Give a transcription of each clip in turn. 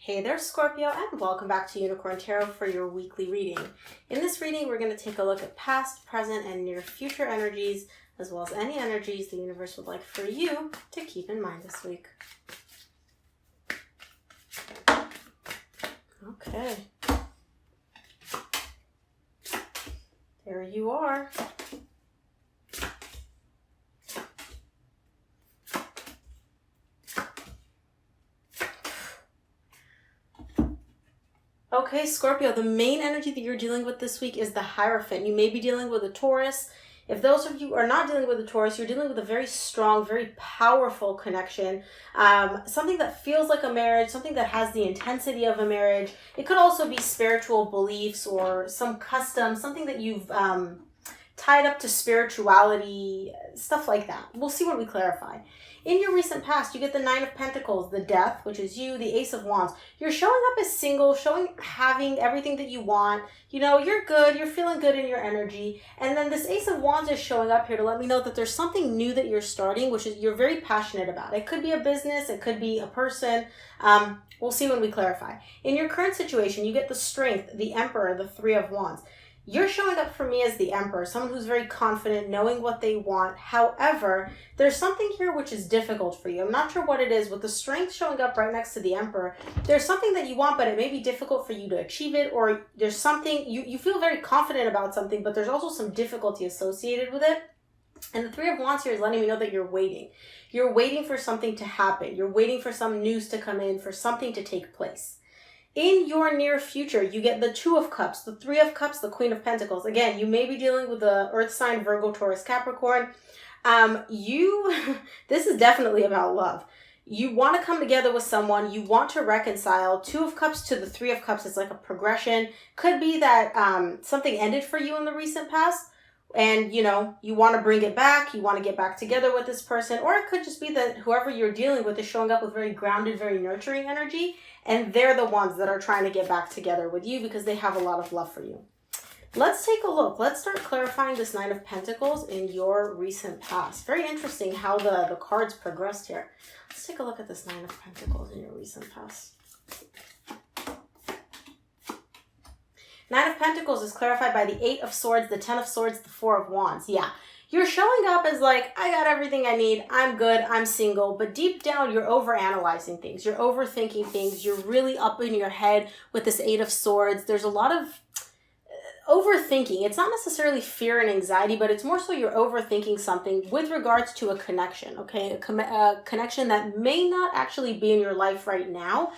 Hey there, Scorpio, and welcome back to Unicorn Tarot for your weekly reading. In this reading, we're going to take a look at past, present, and near future energies, as well as any energies the universe would like for you to keep in mind this week. Okay. There you are. Okay, Scorpio, the main energy that you're dealing with this week is the Hierophant. You may be dealing with a Taurus. If those of you are not dealing with a Taurus, you're dealing with a very strong, very powerful connection. Something that feels like a marriage, something that has the intensity of a marriage. It could also be spiritual beliefs or some custom, something that you've tied up to spirituality, stuff like that. We'll see when we clarify. In your recent past, you get the Nine of Pentacles, the Death, which is you, the Ace of Wands. You're showing up as single, having everything that you want. You know, you're good, you're feeling good in your energy. And then this Ace of Wands is showing up here to let me know that there's something new that you're starting, which is you're very passionate about. It could be a business, it could be a person. We'll see when we clarify. In your current situation, you get the Strength, the Emperor, the Three of Wands. You're showing up for me as the Emperor, someone who's very confident, knowing what they want. However, there's something here which is difficult for you. I'm not sure what it is. With the Strength showing up right next to the Emperor, there's something that you want, but it may be difficult for you to achieve it, or there's something, you feel very confident about something, but there's also some difficulty associated with it. And the Three of Wands here is letting me know that you're waiting. You're waiting for something to happen. You're waiting for some news to come in, for something to take place. In your near future, you get the Two of Cups, the Three of Cups, the Queen of Pentacles. Again, you may be dealing with the Earth sign, Virgo, Taurus, Capricorn. This is definitely about love. You want to come together with someone. You want to reconcile. Two of Cups to the Three of Cups is like a progression. Could be that something ended for you in the recent past, and you want to bring it back. You want to get back together with this person. Or it could just be that whoever you're dealing with is showing up with very grounded, very nurturing energy. And they're the ones that are trying to get back together with you because they have a lot of love for you. Let's take a look. Let's start clarifying this Nine of Pentacles in your recent past. Very interesting how the cards progressed here. Let's take a look at this Nine of Pentacles in your recent past. Nine of Pentacles is clarified by the Eight of Swords, the Ten of Swords, the Four of Wands. Yeah. You're showing up as like, I got everything I need, I'm good, I'm single, but deep down you're overanalyzing things, you're overthinking things, you're really up in your head with this Eight of Swords. There's a lot of overthinking. It's not necessarily fear and anxiety, but it's more so you're overthinking something with regards to a connection, okay? A connection that may not actually be in your life right now,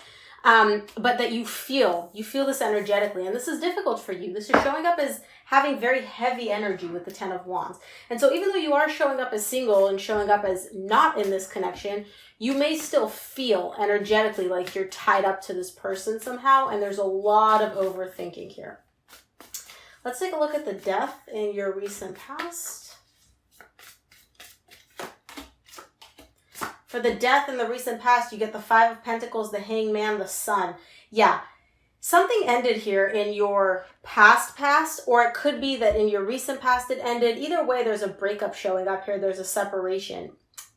but that you feel this energetically, and this is difficult for you. This is showing up as having very heavy energy with the Ten of Wands. And so even though you are showing up as single and showing up as not in this connection, you may still feel energetically like you're tied up to this person somehow, and there's a lot of overthinking here. Let's take a look at the Death in your recent past. For the Death in the recent past, you get the Five of Pentacles, the Hangman, the Sun. Yeah, something ended here in your past, or it could be that in your recent past it ended. Either way, there's a breakup showing up here. There's a separation.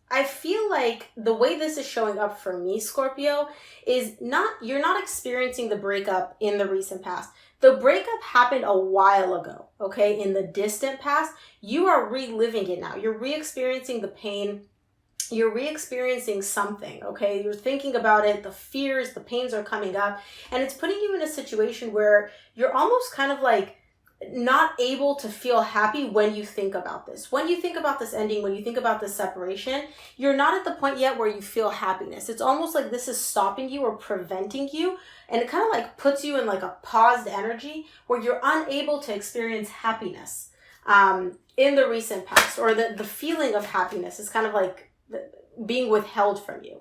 I feel like the way this is showing up for me, Scorpio, is you're not experiencing the breakup in the recent past. The breakup happened a while ago, okay? In the distant past, you are reliving it now. You're re-experiencing the pain. You're re-experiencing something, okay? You're thinking about it, the fears, the pains are coming up, and it's putting you in a situation where you're almost kind of like not able to feel happy when you think about this. When you think about this ending, when you think about this separation, you're not at the point yet where you feel happiness. It's almost like this is stopping you or preventing you, and it kind of like puts you in like a paused energy where you're unable to experience happiness in the recent past, or the feeling of happiness is kind of like being withheld from you.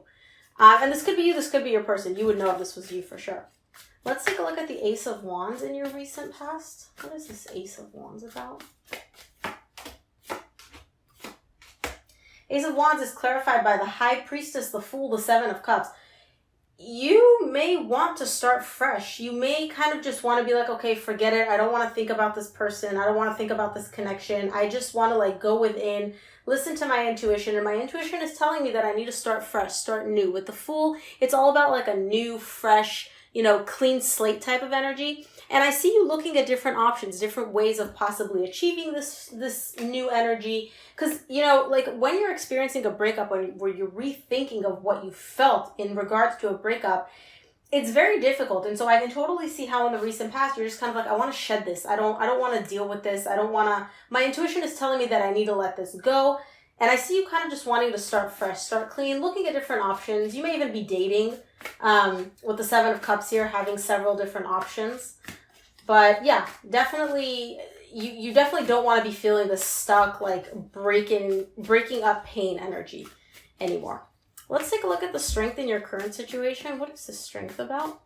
And this could be you, this could be your person. You would know if this was you for sure. Let's take a look at the Ace of Wands in your recent past. What is this Ace of Wands about? Ace of Wands is clarified by the High Priestess, the Fool, the Seven of Cups. You may want to start fresh. You may kind of just want to be like, okay, forget it. I don't want to think about this person. I don't want to think about this connection. I just want to like go within, listen to my intuition. And my intuition is telling me that I need to start fresh, start new. With the Fool, it's all about like a new, fresh, clean slate type of energy. And I see you looking at different options, different ways of possibly achieving this new energy. Because, like when you're experiencing a breakup, where you're rethinking of what you felt in regards to a breakup, it's very difficult. And so I can totally see how in the recent past, you're just kind of like, I want to shed this. I don't want to deal with this. My intuition is telling me that I need to let this go. And I see you kind of just wanting to start fresh, start clean, looking at different options. You may even be dating with the Seven of Cups here, having several different options. But yeah, definitely, you definitely don't want to be feeling this stuck, like breaking up pain energy anymore. Let's take a look at the strength in your current situation. What is the strength about?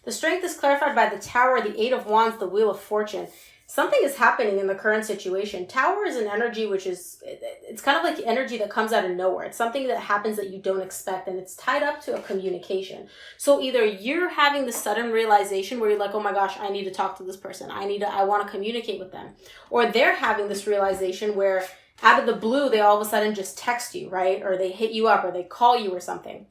The strength is clarified by the Tower, the Eight of Wands, the Wheel of Fortune. Something is happening in the current situation. Tower is an energy it's kind of like energy that comes out of nowhere. It's something that happens that you don't expect, and it's tied up to a communication. So either you're having this sudden realization where you're like, oh my gosh, I need to talk to this person. I want to communicate with them. Or they're having this realization where out of the blue, they all of a sudden just text you, right? Or they hit you up, or they call you or something.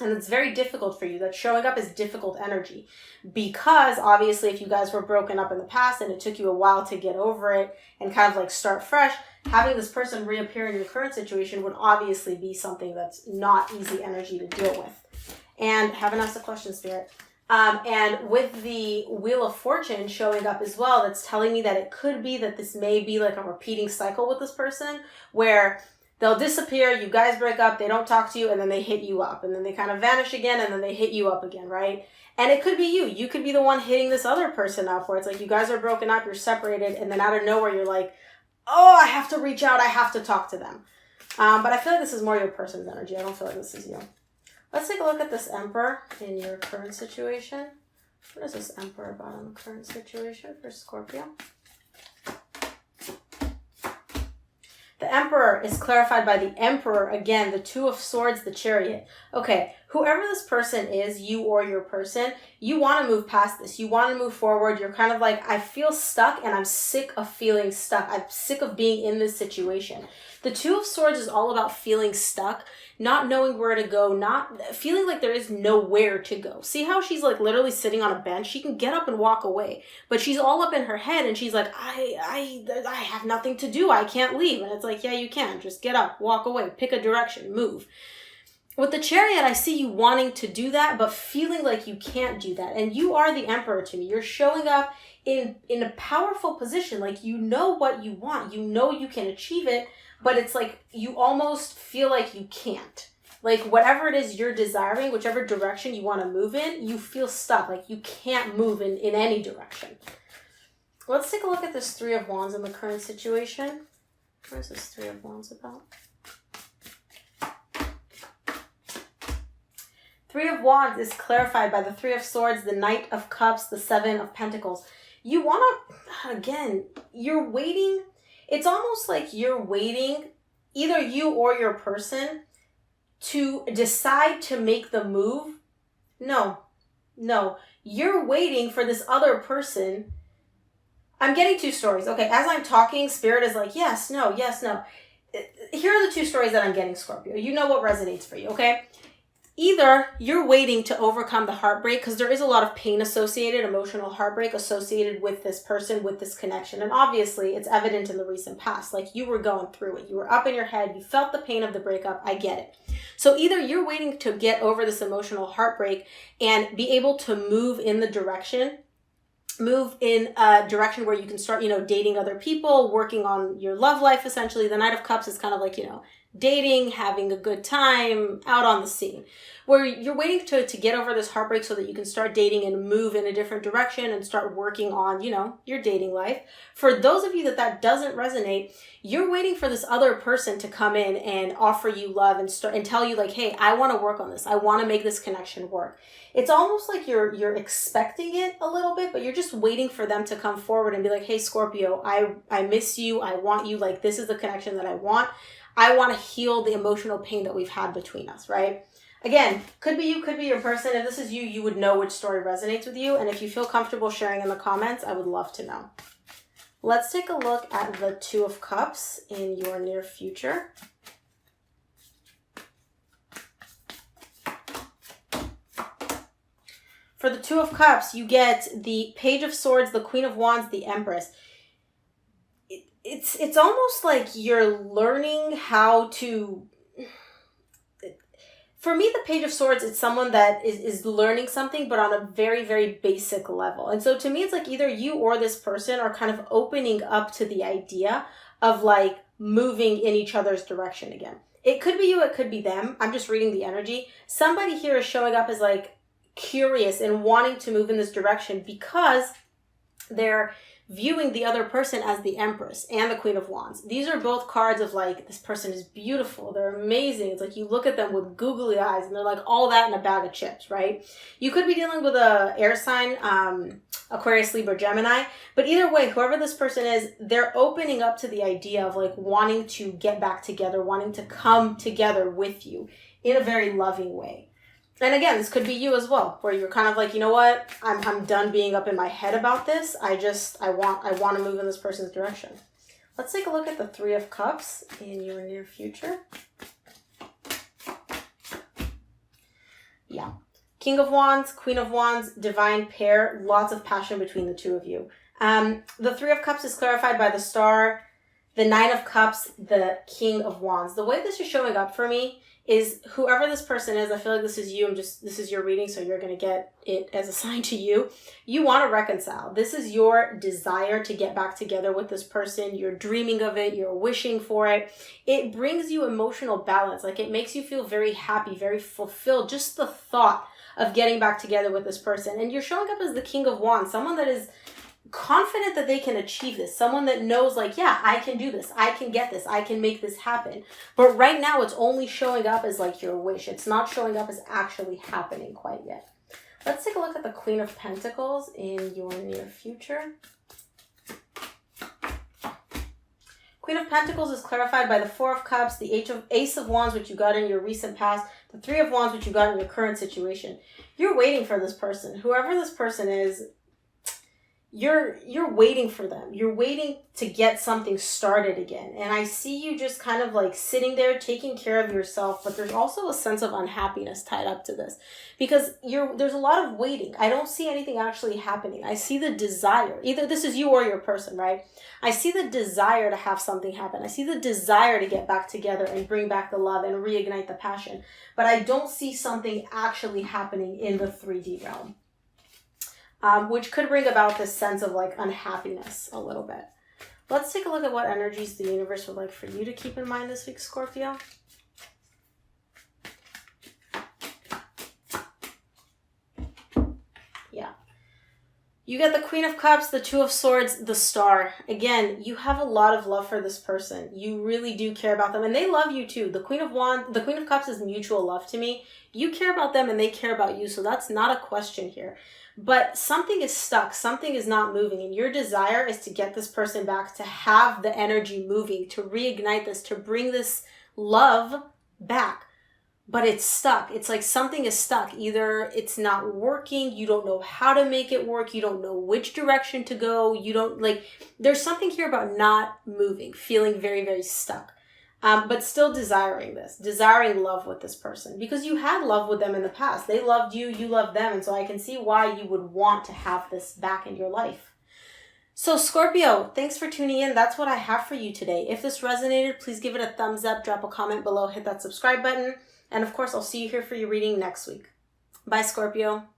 And it's very difficult for you. That showing up is difficult energy. Because obviously if you guys were broken up in the past and it took you a while to get over it and kind of like start fresh, having this person reappear in your current situation would obviously be something that's not easy energy to deal with. And haven't asked a question, Spirit. And with the Wheel of Fortune showing up as well, that's telling me that it could be that this may be like a repeating cycle with this person where they'll disappear, you guys break up, they don't talk to you, and then they hit you up. And then they kind of vanish again, and then they hit you up again, right? And it could be you. You could be the one hitting this other person up where it's like you guys are broken up, you're separated, and then out of nowhere you're like, oh, I have to reach out, I have to talk to them. But I feel like this is more your person's energy. I don't feel like this is you. Let's take a look at this Emperor in your current situation. What is this Emperor about in the current situation for Scorpio? The Emperor is clarified by the Emperor, again, the Two of Swords, the Chariot. Okay, whoever this person is, you or your person, you want to move past this. You want to move forward. You're kind of like, I feel stuck and I'm sick of feeling stuck. I'm sick of being in this situation. The Two of Swords is all about feeling stuck, not knowing where to go, not feeling like there is nowhere to go. See how she's like literally sitting on a bench? She can get up and walk away, but she's all up in her head and she's like, I have nothing to do. I can't leave. And it's like, yeah, you can. Just get up, walk away, pick a direction, move. With the Chariot, I see you wanting to do that, but feeling like you can't do that. And you are the Emperor to me. You're showing up in a powerful position. Like, you know what you want. You know you can achieve it, but it's like you almost feel like you can't. Like, whatever it is you're desiring, whichever direction you want to move in, you feel stuck. Like, you can't move in any direction. Let's take a look at this Three of Wands in the current situation. What is this Three of Wands about? Three of Wands is clarified by the Three of Swords, the Knight of Cups, the Seven of Pentacles. You want to, again, you're waiting. It's almost like you're waiting, either you or your person, to decide to make the move. No. You're waiting for this other person. I'm getting two stories. Okay, as I'm talking, Spirit is like, yes, no. Here are the two stories that I'm getting, Scorpio. You know what resonates for you, okay? Either you're waiting to overcome the heartbreak, because there is a lot of pain associated, emotional heartbreak associated with this person, with this connection. And obviously, it's evident in the recent past. Like, you were going through it. You were up in your head. You felt the pain of the breakup. I get it. So either you're waiting to get over this emotional heartbreak and be able to move in a direction where you can start, dating other people, working on your love life, essentially. The Knight of Cups is kind of like, dating, having a good time, out on the scene, where you're waiting to get over this heartbreak so that you can start dating and move in a different direction and start working on, your dating life. For those of you that doesn't resonate, you're waiting for this other person to come in and offer you love and tell you like, hey, I want to work on this. I want to make this connection work. It's almost like you're expecting it a little bit, but you're just waiting for them to come forward and be like, hey, Scorpio, I miss you. I want you. Like, this is the connection that I want. I want to heal the emotional pain that we've had between us, right? Again, could be you, could be your person. If this is you, you would know which story resonates with you. And if you feel comfortable sharing in the comments, I would love to know. Let's take a look at the Two of Cups in your near future. For the Two of Cups, you get the Page of Swords, the Queen of Wands, the Empress. It's almost like you're learning how to... For me, the Page of Swords, it's someone that is learning something, but on a very, very basic level. And so to me, it's like either you or this person are kind of opening up to the idea of like moving in each other's direction again. It could be you, it could be them. I'm just reading the energy. Somebody here is showing up as like curious and wanting to move in this direction because they're viewing the other person as the Empress and the Queen of Wands. These are both cards of like, this person is beautiful, they're amazing. It's like you look at them with googly eyes and they're like all that in a bag of chips, right? You could be dealing with a air sign, Aquarius, Libra, Gemini, but either way, whoever this person is, they're opening up to the idea of like wanting to get back together, wanting to come together with you in a very loving way. And again, this could be you as well, where you're kind of like, you know what, I'm done being up in my head about this. I want to move in this person's direction. Let's take a look at the Three of Cups in your near future. Yeah. King of Wands, Queen of Wands, divine pair, lots of passion between the two of you. The Three of Cups is clarified by the Star, the Nine of Cups, the King of Wands. The way this is showing up for me is whoever this person is, I feel like this is you, this is your reading, so you're going to get it as assigned to you. You want to reconcile. This is your desire to get back together with this person. You're dreaming of it. You're wishing for it. It brings you emotional balance. Like it makes you feel very happy, very fulfilled. Just the thought of getting back together with this person. And you're showing up as the King of Wands, someone that is confident that they can achieve this, someone that knows like, yeah, I can do this, I can get this, I can make this happen. But right now it's only showing up as like your wish. It's not showing up as actually happening quite yet. Let's take a look at the Queen of Pentacles in your near future. Queen of Pentacles is clarified by the Four of Cups, the Ace of Wands, which you got in your recent past, the Three of Wands, which you got in your current situation. You're waiting for this person. Whoever this person is, you're waiting for them. You're waiting to get something started again. And I see you just kind of like sitting there taking care of yourself, but there's also a sense of unhappiness tied up to this because there's a lot of waiting. I don't see anything actually happening. I see the desire. Either this is you or your person, right? I see the desire to have something happen. I see the desire to get back together and bring back the love and reignite the passion. But I don't see something actually happening in the 3D realm. Which could bring about this sense of like unhappiness a little bit. Let's take a look at what energies the universe would like for you to keep in mind this week, Scorpio. Yeah. You get the Queen of Cups, the Two of Swords, the Star. Again, you have a lot of love for this person. You really do care about them, and they love you too. The Queen of Cups is mutual love to me. You care about them and they care about you, so that's not a question here. But something is stuck, something is not moving, and your desire is to get this person back, to have the energy moving, to reignite this, to bring this love back. But it's stuck. It's like something is stuck. Either it's not working, you don't know how to make it work, you don't know which direction to go, there's something here about not moving, feeling very, very stuck. But still desiring love with this person because you had love with them in the past. They loved you, you loved them. And so I can see why you would want to have this back in your life. So Scorpio, thanks for tuning in. That's what I have for you today. If this resonated, please give it a thumbs up, drop a comment below, hit that subscribe button. And of course, I'll see you here for your reading next week. Bye, Scorpio.